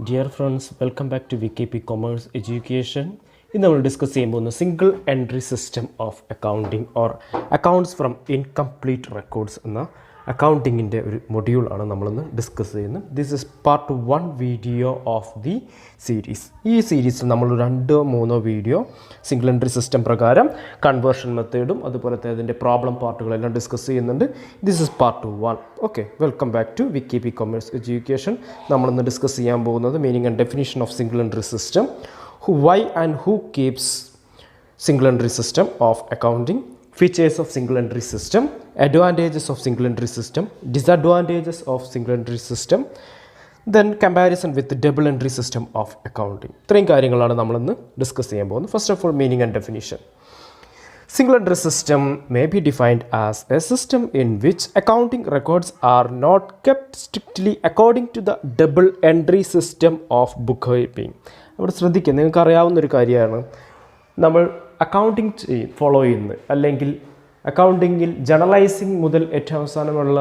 Dear friends, welcome back to VKP Commerce Education. ഇന്ന് നമ്മൾ discuss ചെയ്യാൻ പോകുന്ന single entry system of accounting or accounts from incomplete records എന്ന അക്കൗണ്ടിങ്ങിൻ്റെ ഒരു മൊഡ്യൂളാണ് നമ്മളിന്ന് ഡിസ്കസ് ചെയ്യുന്നത്. This is part 1 video of the series. ഈ സീരീസിൽ നമ്മൾ 2-3 വീഡിയോ സിംഗിൾ എൻട്രി സിസ്റ്റം പ്രകാരം കൺവേർഷൻ മെത്തേഡും അതുപോലത്തെ അതിൻ്റെ പ്രോബ്ലം പാർട്ടുകളെല്ലാം ഡിസ്കസ് ചെയ്യുന്നുണ്ട്. This is part 1. Okay, welcome back to VKP Commerce Education. നമ്മളിന്ന് ഡിസ്കസ് ചെയ്യാൻ പോകുന്നത് meaning and definition of single entry system, why and who keeps single entry system of accounting, features of single entry system, advantages of single entry system, disadvantages of single entry system, then comparison with the double entry system of accounting. ഇത്രയും കാര്യങ്ങളാണ് നമ്മളിന്ന് discuss ചെയ്യാൻ പോകുന്നത്. First of all, meaning and definition. Single entry system may be defined as a system in which accounting records are not kept strictly according to the double entry system of bookkeeping. അവിടെ ശ്രദ്ധിക്കുക, നിങ്ങൾക്ക് അറിയാവുന്നൊരു കാര്യമാണ്, നമ്മൾ accounting follow ചെയ്യുന്നത് അല്ലെങ്കിൽ അക്കൗണ്ടിങ്ങിൽ journalising മുതൽ ഏറ്റവും അവസാനമുള്ള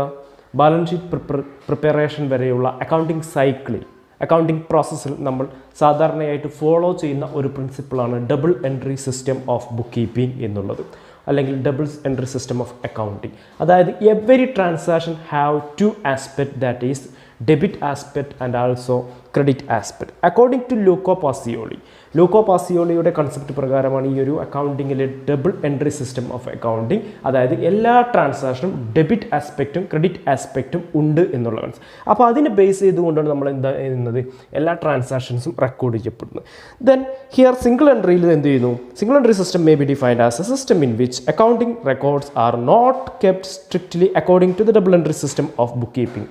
ബാലൻസ് ഷീറ്റ് പ്രിപ്പറേഷൻ വരെയുള്ള അക്കൗണ്ടിങ് സൈക്കിളിൽ അക്കൗണ്ടിങ് പ്രോസസ്സിൽ നമ്മൾ സാധാരണയായിട്ട് ഫോളോ ചെയ്യുന്ന ഒരു പ്രിൻസിപ്പിളാണ് double entry system of bookkeeping എന്നുള്ളത്, അല്ലെങ്കിൽ double entry system of accounting. അതായത് every transaction have 2 aspect, that is debit aspect and also credit aspect. According to Luca പാസിയോളിയുടെ കൺസെപ്റ്റ് പ്രകാരമാണ് ഈ ഒരു അക്കൗണ്ടിങ്ങിലെ double entry system of accounting. അതായത് എല്ലാ ട്രാൻസാക്ഷനും ഡെബിറ്റ് ആസ്പെക്റ്റും ക്രെഡിറ്റ് ആസ്പെക്റ്റും ഉണ്ട് എന്നുള്ള കൺസെപ്റ്റ്. അപ്പോൾ അതിനെ ബേസ് ചെയ്തുകൊണ്ടാണ് നമ്മൾ എന്താ ചെയ്യുന്നത്, എല്ലാ ട്രാൻസാക്ഷൻസും റെക്കോർഡ് ചെയ്യപ്പെടുന്നത്. ദെൻ ഹിയർ സിംഗിൾ എൻട്രിയിൽ എന്ത് ചെയ്യുന്നു, single entry system may be defined as a system in which accounting records are not kept strictly according to the double entry system of bookkeeping.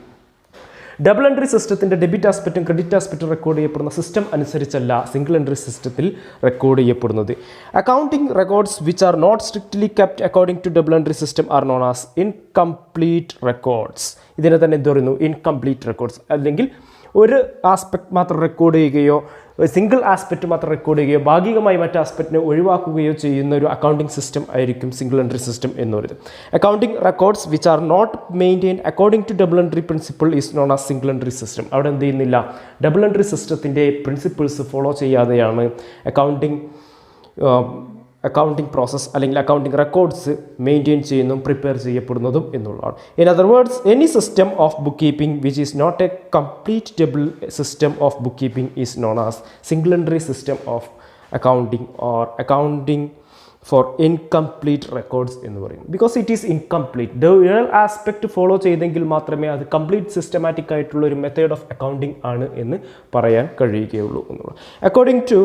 Double entry സിസ്റ്റത്തിൻ്റെ debit ആസ്പെക്റ്റും credit ആസ്പെക്റ്റും record ചെയ്യപ്പെടുന്ന system അനുസരിച്ചല്ല single entry സിസ്റ്റത്തിൽ record ചെയ്യപ്പെടുന്നത്. Accounting records which are not strictly kept according to double entry system are known as incomplete records. ഇതിനെ തന്നെ എന്ത് പറയുന്നു, ഇൻകംപ്ലീറ്റ് റെക്കോർഡ്സ്. അല്ലെങ്കിൽ ഒരു ആസ്പെക്ട് മാത്രം റെക്കോർഡ് ചെയ്യുകയോ സിംഗിൾ ആസ്പെക്റ്റ് മാത്രം റെക്കോർഡ് ചെയ്യുകയോ ഭാഗികമായി മറ്റ് ആസ്പെക്റ്റിനെ ഒഴിവാക്കുകയോ ചെയ്യുന്ന ഒരു അക്കൗണ്ടിംഗ് സിസ്റ്റം ആയിരിക്കും സിംഗിൾ എൻട്രി സിസ്റ്റം എന്ന് പറയുന്നത്. Accounting records which are not maintain according to double entry principle is known as single entry system. അവിടെ എന്ത് ചെയ്യുന്നില്ല, ഡബിൾ എൻട്രി സിസ്റ്റത്തിൻ്റെ പ്രിൻസിപ്പിൾസ് ഫോളോ ചെയ്യാതെയാണ് അക്കൗണ്ടിംഗ് പ്രോസസ്സ് അല്ലെങ്കിൽ അക്കൗണ്ടിംഗ് റെക്കോർഡ്സ് മെയിൻറ്റെയിൻ ചെയ്യുന്നതും പ്രിപ്പയർ ചെയ്യപ്പെടുന്നതും എന്നുള്ളതാണ്. In other words, any system of bookkeeping which is not a complete double system of bookkeeping is known as single entry system of accounting or accounting four incomplete records എന്ന് പറയും. Because it is incomplete. Dual aspect follow ചെയ്തെങ്കിൽ മാത്രമേ അത് complete systematic ആയിട്ടുള്ള ഒരു method of accounting ആണ് എന്ന് പറയാൻ കഴിയുകയുള്ളൂ എന്നുള്ളത്. According to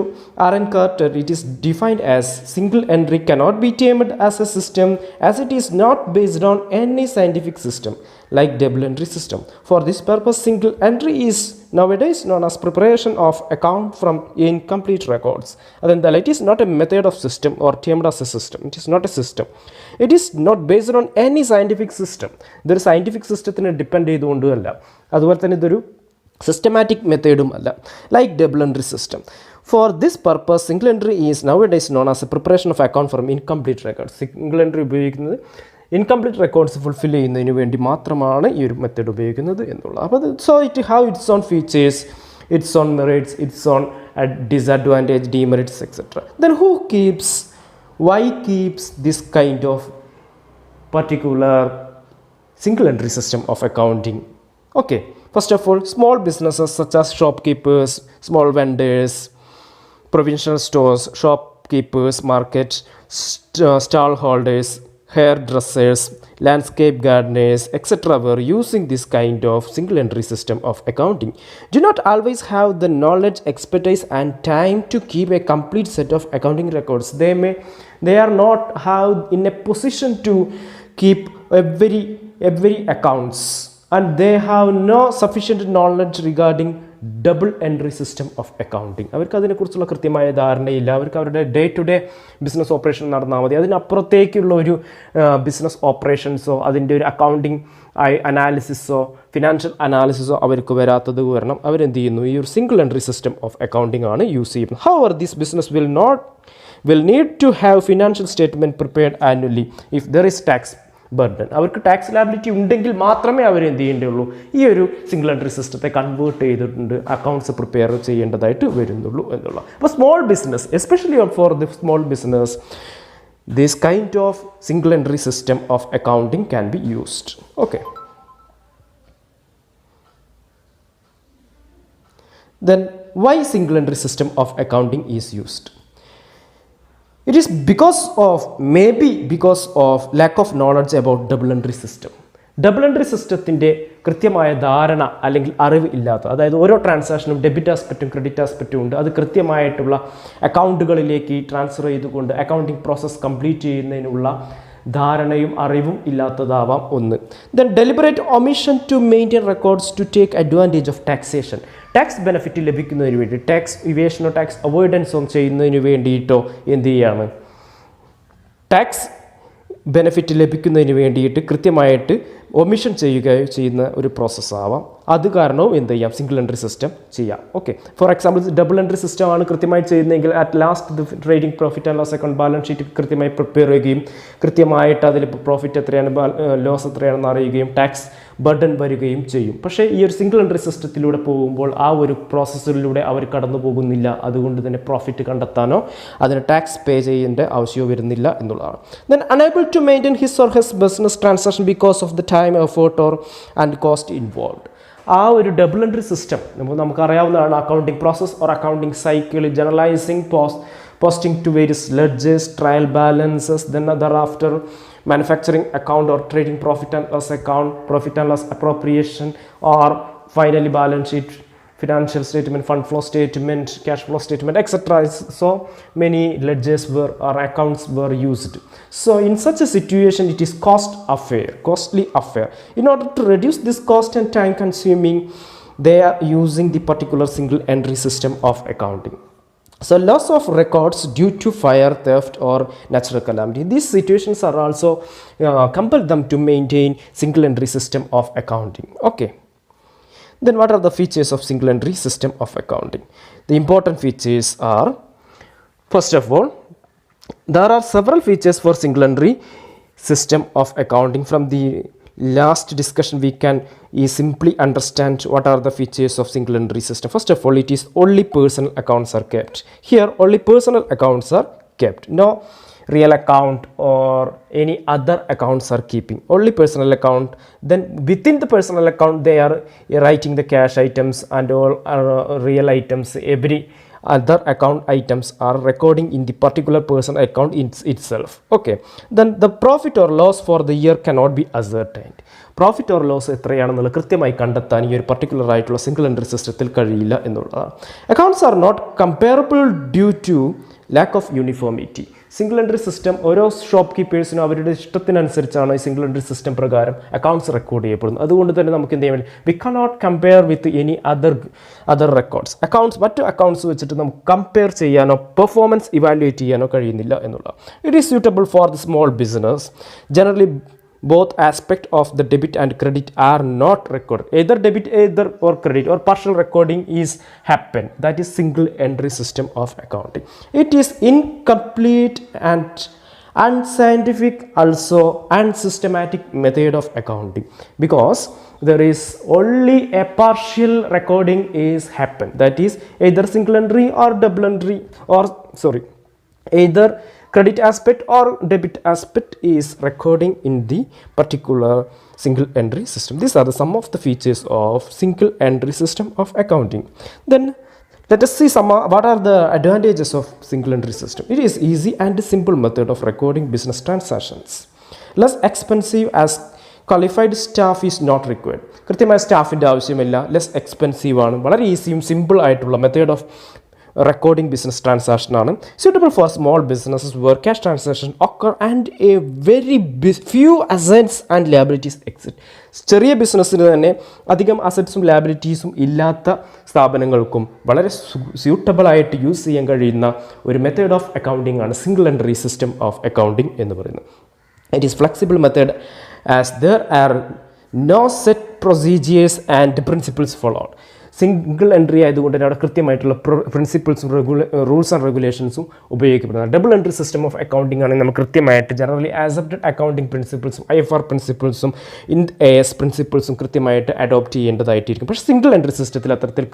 R N. Carter, it is defined as single entry cannot be termed as a system as it is not based on any scientific system like double entry system. For this purpose, single entry is nowadays known as preparation of account from incomplete records. Adendala, it is not a method of system or termed as a system. It is not a system. It is not based on any scientific system. ഇതൊരു scientific സിസ്റ്റത്തിനെ depend ചെയ്തുകൊണ്ടുമല്ല, അതുപോലെ തന്നെ ഇതൊരു systematic മെത്തേഡും അല്ല. Like double entry system. For this purpose, single entry is nowadays known as a preparation of account from incomplete records. Single entry ഉപയോഗിക്കുന്നത് incomplete records fulfil ചെയ്യുന്നതിന് വേണ്ടി മാത്രമാണ് ഈ ഒരു മെത്തേഡ് ഉപയോഗിക്കുന്നത് എന്നുള്ളത്. അപ്പോൾ so it have its on features, it's on merits, it's on disadvantage, demerits etcetera. Then why keeps this kind of particular single entry system of accounting? Okay, first of all, small businesses such as shopkeepers, small vendors, provincial stores, shopkeepers, market stall holders, hairdressers, landscape gardeners, etc. were using this kind of single entry system of accounting. Do not always have the knowledge, expertise and time to keep a complete set of accounting records. They are not have in a position to keep every accounts, and they have no sufficient knowledge regarding double entry system of accounting. അവർക്ക് അതിനെക്കുറിച്ചുള്ള കൃത്യമായ ധാരണയില്ല. അവർക്ക് അവരുടെ day to day business operation നടന്നാൽ മതി. അതിനപ്പുറത്തേക്കുള്ള ഒരു business ഓപ്പറേഷൻസോ അതിൻ്റെ ഒരു അക്കൗണ്ടിങ് അനാലിസിസോ ഫിനാൻഷ്യൽ അനാലിസിസോ അവർക്ക് വരാത്തത് കാരണം അവരെന്ത് ചെയ്യുന്നു, ഈ ഒരു single entry system of accounting ആണ് യൂസ് ചെയ്യുന്നത്. However this business will need to have financial statement prepared annually if there is tax burden. അവർക്ക് ടാക്സ് ലയബിലിറ്റി ഉണ്ടെങ്കിൽ മാത്രമേ അവർ എന്ത് ചെയ്യേണ്ടതുള്ളൂ, ഈ ഒരു സിംഗിൾ എൻട്രി സിസ്റ്റത്തെ കൺവേർട്ട് ചെയ്തിട്ടുണ്ട് അക്കൗണ്ട്സ് പ്രിപ്പയർ ചെയ്യേണ്ടതായിട്ട് വരുന്നുള്ളൂ എന്നുള്ള. അപ്പോൾ small business, especially for the small business, this kind of single entry system of accounting can be used. Okay. Then why single entry system of accounting is used? It is maybe because of lack of knowledge about double entry system. Double entry സിസ്റ്റത്തിൻ്റെ കൃത്യമായ ധാരണ അല്ലെങ്കിൽ അറിവ് ഇല്ലാത്ത, അതായത് ഓരോ ട്രാൻസാക്ഷനും debit ആസ്പെക്റ്റും credit ആസ്പെക്റ്റും ഉണ്ട്. അത് കൃത്യമായിട്ടുള്ള അക്കൗണ്ടുകളിലേക്ക് ട്രാൻസ്ഫർ ചെയ്തുകൊണ്ട് അക്കൗണ്ടിങ് പ്രോസസ്സ് കംപ്ലീറ്റ് ചെയ്യുന്നതിനുള്ള ധാരണയും അറിവും ഇല്ലാത്തതാവാം ഒന്ന്. Then deliberate omission to maintain records to take advantage of taxation. Tax benefit ലഭിക്കുന്നതിന് വേണ്ടി, ടാക്സ് ഇവേഷനോ ടാക്സ് അവോയ്ഡൻസോ ചെയ്യുന്നതിന് വേണ്ടിയിട്ടോ എന്ത് ചെയ്യാണ്, ടാക്സ് ബെനിഫിറ്റ് ലഭിക്കുന്നതിന് വേണ്ടിയിട്ട് കൃത്യമായിട്ട് ഒമിഷൻ ചെയ്യുന്ന ഒരു പ്രോസസ്സാവാം. അത് കാരണവും എന്ത് ചെയ്യാം, സിംഗിൾ എൻട്രി സിസ്റ്റം ചെയ്യാം. Okay, for example double entry system ആണ് കൃത്യമായി ചെയ്യുന്നതെങ്കിൽ at last trading profit and loss account balance sheet കൃത്യമായി പ്രിപ്പയർ ചെയ്യുകയും കൃത്യമായിട്ട് അതിൽ പ്രോഫിറ്റ് എത്രയാണ് ലോസ് എത്രയാണെന്ന് അറിയുകയും ടാക്സ് ബർഡൻ വരികയും ചെയ്യും. പക്ഷേ ഈ ഒരു സിംഗിൾ എൻട്രി സിസ്റ്റത്തിലൂടെ പോകുമ്പോൾ ആ ഒരു പ്രോസസ്സിലൂടെ അവർ കടന്നു പോകുന്നില്ല. അതുകൊണ്ട് തന്നെ പ്രോഫിറ്റ് കണ്ടെത്താനോ അതിന് ടാക്സ് പേ ചെയ്യേണ്ട ആവശ്യമോ വരുന്നില്ല എന്നുള്ളതാണ്. Then unable to maintain his or his business transaction because of the time, effort or and cost involved. ആ ഒരു ഡബിൾ എൻട്രി സിസ്റ്റം നമുക്കറിയാവുന്നതാണ്. Accounting process or accounting cycle, generalising posting to various ledgers, trial balances, then thereafter manufacturing account or trading profit and loss account, profit and loss appropriation, or finally balance sheet, financial statement, fund flow statement, cash flow statement, etc. So many ledgers or accounts were used. So in such a situation it is costly affair. In order to reduce this cost and time consuming, they are using the particular single entry system of accounting. So loss of records due to fire, theft or natural calamity. These situations are also compel them to maintain single entry system of accounting. Okay. Then what are the features of single entry system of accounting? The important features are, first of all, there are several features for single entry system of accounting. From the last discussion we can simply understand what are the features of single entry system. First of all, it is only personal accounts are kept. Here only personal accounts are kept. No real account or any other accounts are keeping, only personal account. Then within the personal account they are writing the cash items and all real items. Every other account items are recording in the particular personal account itself. Okay, then the profit or loss for the year cannot be ascertained. Profit or loss എത്രയാണെന്നുള്ള കൃത്യമായി കണ്ടെത്താൻ ഈ ഒരു particular ആയിട്ടുള്ള single entry സിസ്റ്റത്തിൽ കഴിയില്ല എന്നുള്ളതാണ്. Accounts are not comparable due to lack of uniformity. Single entry system ഓരോ ഷോപ്പ് കീപ്പേഴ്സിനും അവരുടെ ഇഷ്ടത്തിനനുസരിച്ചാണ് ഈ സിംഗിൾ എൻട്രി സിസ്റ്റം പ്രകാരം അക്കൗണ്ട്സ് റെക്കോർഡ് ചെയ്യപ്പെടുന്നത്. അതുകൊണ്ട് തന്നെ നമുക്ക് എന്ത് ചെയ്യാൻ വേണ്ടി, we cannot compare with any other records. മറ്റു അക്കൗണ്ട്സ് വെച്ചിട്ട് നമുക്ക് കമ്പയർ ചെയ്യാനോ പെർഫോമൻസ് ഇവാലുവേറ്റ് ചെയ്യാനോ കഴിയുന്നില്ല എന്നുള്ളത്. It is suitable for the small business. Generally both aspect of the debit and credit are not recorded, either debit or credit or partial recording is happen. That is single entry system of accounting. It is incomplete and unscientific, also unsystematic method of accounting, because there is only a partial recording is happen. That is either single entry or double entry, or either credit aspect or debit aspect is recording in the particular single entry system. These are some of the features of single entry system of accounting. Then let us see what are the advantages of single entry system. It is easy and simple method of recording business transactions. Less expensive as qualified staff is not required. കൃത്യമായ സ്റ്റാഫിൻ്റെ ആവശ്യമില്ല. Less expensive ആണ്. വളരെ ഈസിയും simple ആയിട്ടുള്ള method of recording business transaction ആണ്. Suitable for small businesses where cash transactions occur and a very few assets and liabilities exist. ചെറിയ ബിസിനസ്സിന് തന്നെ അധികം അസറ്റ്സും ലാബിലിറ്റീസും ഇല്ലാത്ത സ്ഥാപനങ്ങൾക്കും വളരെ സ്യൂട്ടബിൾ ആയിട്ട് യൂസ് ചെയ്യാൻ കഴിയുന്ന ഒരു മെത്തേഡ് ഓഫ് അക്കൗണ്ടിങ് ആണ് single entry system of accounting എന്ന് പറയുന്നത്. It is flexible method as there are no set procedures and principles followed. Single entry ആയതുകൊണ്ട് തന്നെ അവിടെ കൃത്യമായിട്ടുള്ള പ്രിൻസിപ്പിൾസും റൂൾസ് ആൻഡ് റെഗുലേഷൻസും ഉപയോഗിക്കപ്പെടുന്നത്. Double entry system of accounting ആണെങ്കിൽ നമുക്ക് കൃത്യമായിട്ട് ജനറലി ആക്സെപ്റ്റഡ് അക്കൗണ്ടിംഗ് പ്രിൻസിപ്പിൾസും IFR പ്രിൻസിപ്പിൾസും AS പ്രിൻസിപ്പിൾസും കൃത്യമായിട്ട് അഡോപ്റ്റ് ചെയ്യേണ്ടതായിട്ടിരിക്കും. പക്ഷേ സിംഗിൾ എൻട്രി സിസ്റ്റത്തിൽ അത്തരത്തിൽ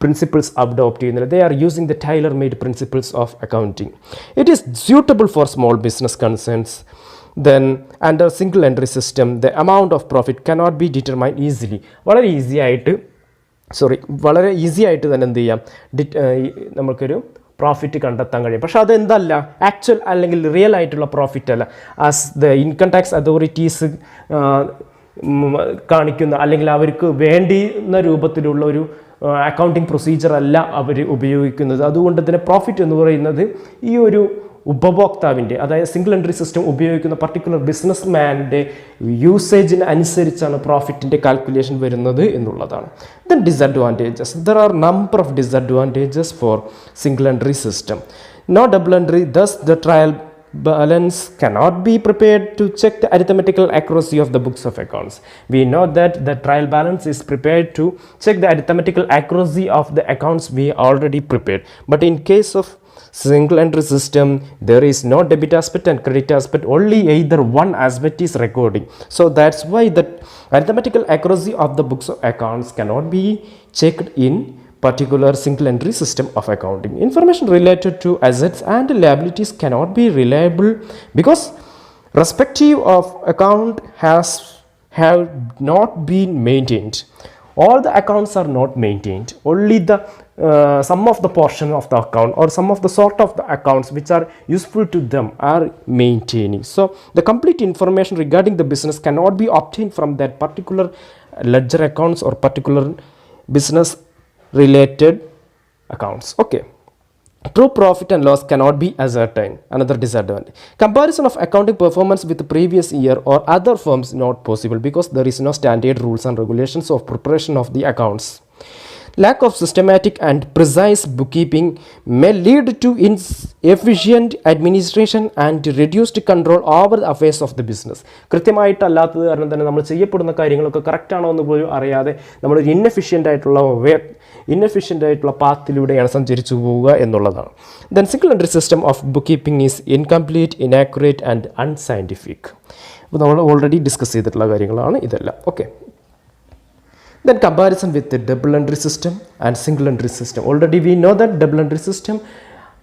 പ്രിൻസിപ്പിൾസ് അഡോപ്റ്റ് ചെയ്യുന്നില്ല. They are using the Taylor made principles of accounting. It is suitable four small business concerns. Then under single entry system the amount of profit cannot be determined easily. വളരെ easy ആയിട്ട് തന്നെ എന്ത് ചെയ്യാം, നമുക്കൊരു profit കണ്ടെത്താൻ കഴിയും. പക്ഷേ അതെന്തല്ല, actual അല്ലെങ്കിൽ റിയൽ ആയിട്ടുള്ള പ്രോഫിറ്റ് അല്ല. As the income tax authorities കാണിക്കുന്ന അല്ലെങ്കിൽ അവർക്ക് വേണ്ടുന്ന രൂപത്തിലുള്ള ഒരു അക്കൗണ്ടിങ് പ്രൊസീജിയർ അല്ല അവർ ഉപയോഗിക്കുന്നത്. അതുകൊണ്ട് തന്നെ പ്രോഫിറ്റ് എന്ന് പറയുന്നത് ഈ ഒരു ഉപഭോക്താവിൻ്റെ, അതായത് സിംഗിൾ എൻട്രി സിസ്റ്റം ഉപയോഗിക്കുന്ന പർട്ടിക്കുലർ ബിസിനസ് മാൻ്റെ യൂസേജിന് അനുസരിച്ചാണ് പ്രോഫിറ്റിൻ്റെ കാൽക്കുലേഷൻ വരുന്നത് എന്നുള്ളതാണ്. Then disadvantages. There are number of disadvantages for single entry system. No double entry, thus the trial balance cannot be prepared to check the arithmetical accuracy of the books of accounts. We know that the trial balance is prepared to check the arithmetical accuracy of the accounts we already prepared. But in case of single entry system, there is no debit aspect and credit aspect, only either one aspect is recording. So that's why the arithmetical accuracy of the books of accounts cannot be checked in particular single entry system of accounting. Information related to assets and liabilities cannot be reliable because respective of account have not been maintained. All the accounts are not maintained, only the some of the portion of the account or some of the sort of the accounts which are useful to them are maintaining. So the complete information regarding the business cannot be obtained from that particular ledger accounts or particular business related accounts. Okay, true profit and loss cannot be ascertained. Another disadvantage. Comparison of accounting performance with the previous year or other firms not possible because there is no standard rules and regulations of preparation of the accounts. Lack of systematic and precise bookkeeping may lead to inefficient administration and reduced control over the affairs of the business. കൃത്യമായിട്ടല്ലാത്തത് കാരണം തന്നെ നമ്മൾ ചെയ്യപ്പെടുന്ന കാര്യങ്ങളൊക്കെ correct ആണോ എന്ന് പോലും അറിയാതെ നമ്മൾ ഇന്നെഫിഷ്യൻ്റ് ആയിട്ടുള്ള പാത്തിലൂടെയാണ് സഞ്ചരിച്ചു പോവുക എന്നുള്ളതാണ്. Then single entry system of bookkeeping is incomplete, inaccurate and unscientific. അപ്പോൾ നമ്മൾ ഓൾറെഡി ഡിസ്കസ് ചെയ്തിട്ടുള്ള കാര്യങ്ങളാണ് ഇതെല്ലാം. Okay, then comparison with the double entry system and single entry system. Already we know that double entry system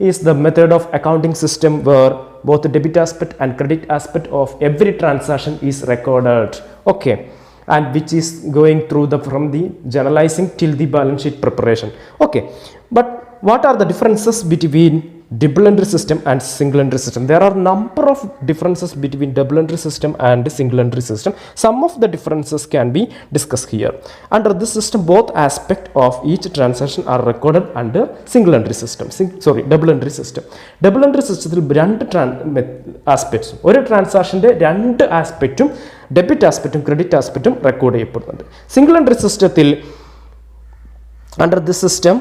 is the method of accounting system where both the debit aspect and credit aspect of every transaction is recorded. Okay, and which is going through from the journalizing till the balance sheet preparation. Okay, but what are the differences between double entry system and single entry system? There are number of differences between double entry system and single entry system. Some of the differences can be discussed here. Under this system, both aspects of each transaction are recorded under single entry system. Double entry system. Double entry system രണ്ട് ആസ്പെക്ട്സും ഒരു ട്രാൻസാക്ഷൻ്റെ രണ്ട് ആസ്പെക്റ്റും debit ആസ്പെക്റ്റും credit ആസ്പെക്റ്റും record ചെയ്യപ്പെടുന്നുണ്ട്. Single entry സിസ്റ്റത്തിൽ under this system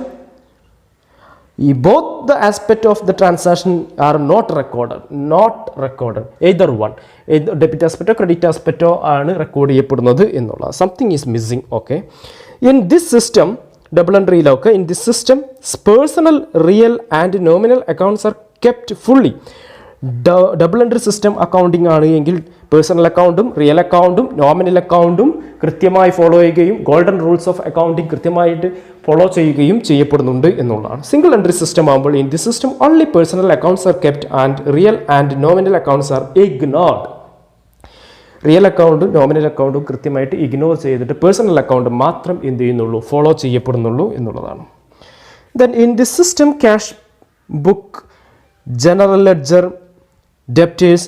both the aspect of the transaction are not recorded, either one, either debit aspect or credit aspect ആണ് record ചെയ്യപ്പെടുന്നത് എന്നുള്ള something is missing. Okay, in this system double എൻട്രിയിലൊക്കെ in this system personal, real and nominal accounts are kept fully. Double entry system accounting ആണ് എങ്കിൽ personal അക്കൗണ്ടും real അക്കൗണ്ടും nominal അക്കൗണ്ടും കൃത്യമായി ഫോളോ ചെയ്യുകയും ഗോൾഡൻ റൂൾസ് ഓഫ് അക്കൗണ്ടിങ് കൃത്യമായിട്ട് follow ചെയ്യുകയും ചെയ്യപ്പെടുന്നുണ്ട് എന്നുള്ളതാണ്. സിംഗിൾ എൻട്രി സിസ്റ്റം ആകുമ്പോൾ in the system only personal accounts are kept and real and nominal accounts are ignored. Real അക്കൗണ്ടും നോമിനൽ അക്കൗണ്ടും കൃത്യമായിട്ട് ഇഗ്നോർ ചെയ്തിട്ട് പേഴ്സണൽ അക്കൗണ്ട് മാത്രം എന്ത് ചെയ്യുന്നുള്ളൂ, ഫോളോ ചെയ്യപ്പെടുന്നുള്ളൂ എന്നുള്ളതാണ്. Then in the system cash book, general ledger, debtors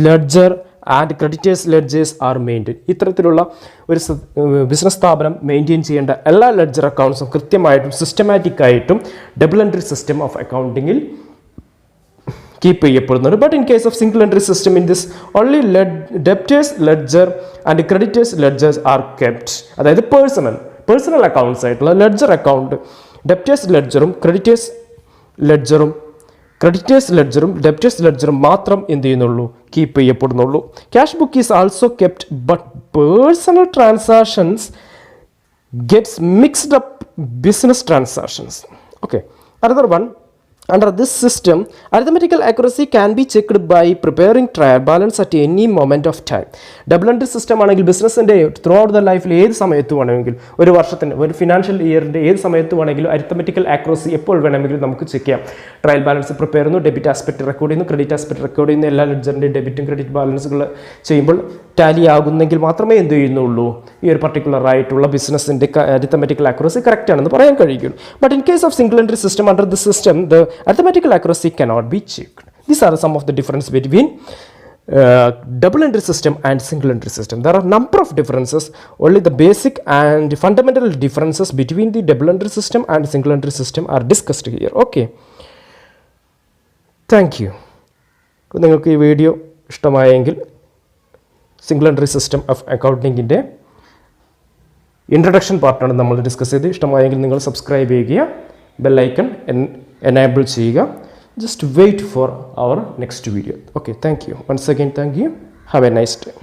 ledger and creditors ledgers are maintain. ഇത്തരത്തിലുള്ള ഒരു ബിസിനസ് സ്ഥാപനം മെയിൻറ്റെയിൻ ചെയ്യേണ്ട എല്ലാ ലെഡ്ജർ അക്കൗണ്ട്സും കൃത്യമായിട്ടും സിസ്റ്റമാറ്റിക് ആയിട്ടും ഡബിൾ എൻട്രി സിസ്റ്റം ഓഫ് അക്കൗണ്ടിങ്ങിൽ കീപ്പ് ചെയ്യപ്പെടുന്നുണ്ട്. But in case of single entry system in this only debtors ledger and creditors ledgers are kept. അതായത് പേഴ്സണൽ അക്കൗണ്ട്സ് ആയിട്ടുള്ള ലെഡ്ജർ അക്കൗണ്ട് ഡെപ്റ്റേഴ്സ് ലെഡ്ജറും ക്രെഡിറ്റേഴ്സ് ലെഡ്ജറും ഡെപ്റ്റേഴ്സ് ലെഡ്ജറും മാത്രം എന്ത് ചെയ്യുന്നുള്ളൂ, കീപ്പ് ചെയ്യപ്പെടുന്നുള്ളൂ. Cash book is also kept but personal transactions gets mixed up business transactions. Okay, another one, under this system arithmetical accuracy can be checked by preparing trial balance at any moment of time. Double entry system ആണെങ്കിൽ ബിസിനസ്സിൻ്റെ through out the ലൈഫിൽ ഏത് സമയത്ത് വേണമെങ്കിലും, ഒരു വർഷത്തിന്, ഒരു financial ഇയറിൻ്റെ ഏത് സമയത്ത് വേണമെങ്കിലും അരിത്തമെറ്റിക്കൽ ആക്യുറസി എപ്പോൾ വേണമെങ്കിലും നമുക്ക് ചെക്ക് ചെയ്യാം. ട്രയൽ ബാലൻസ് പ്രിപ്പയർ ചെയ്യുന്നു, ഡെബിറ്റ് ആസ്പെക്ട് റെക്കോർഡ് ചെയ്യുന്നു, ക്രെഡിറ്റ് ആസ്പെക്ട് റെക്കോർഡ് ചെയ്യുന്നു. എല്ലാ ലെഡ്ജറിൻ്റെ ഡെബിറ്റും ക്രെഡിറ്റ് ബാലൻസുകൾ ചെയ്യുമ്പോൾ ടാലി ആകുന്നെങ്കിൽ മാത്രമേ എന്ത് ചെയ്യുന്നുള്ളൂ, ഈ ഒരു പർട്ടിക്കുലർ ആയിട്ടുള്ള ബിസിനസ്സിൻ്റെ അരിത്തമെറ്റിക്കൽ ആക്യുറസി കറക്റ്റ് ആണെന്ന് പറയാൻ കഴിയുള്ളൂ. But in case of single entry system, under the system the arithmetical accuracy cannot be checked. These are some of the difference between double entry system and single entry system. There are number of differences. Only the basic and fundamental differences between the double entry system and single entry system are discussed here. Okay, thank you. നിങ്ങൾക്ക് ഈ video ഇഷ്ടമായെങ്കിൽ single entry system of അക്കൗണ്ടിങ്ങിൻ്റെ introduction പാർട്ടാണ് നമ്മൾ discuss ചെയ്ത്. ഇഷ്ടമായെങ്കിൽ നിങ്ങൾ subscribe ചെയ്യുക, ബെല്ലൈക്കൺ enable ചെയ്യുക. Just wait for our next video. Okay, thank you once again. Thank you. Have a nice day.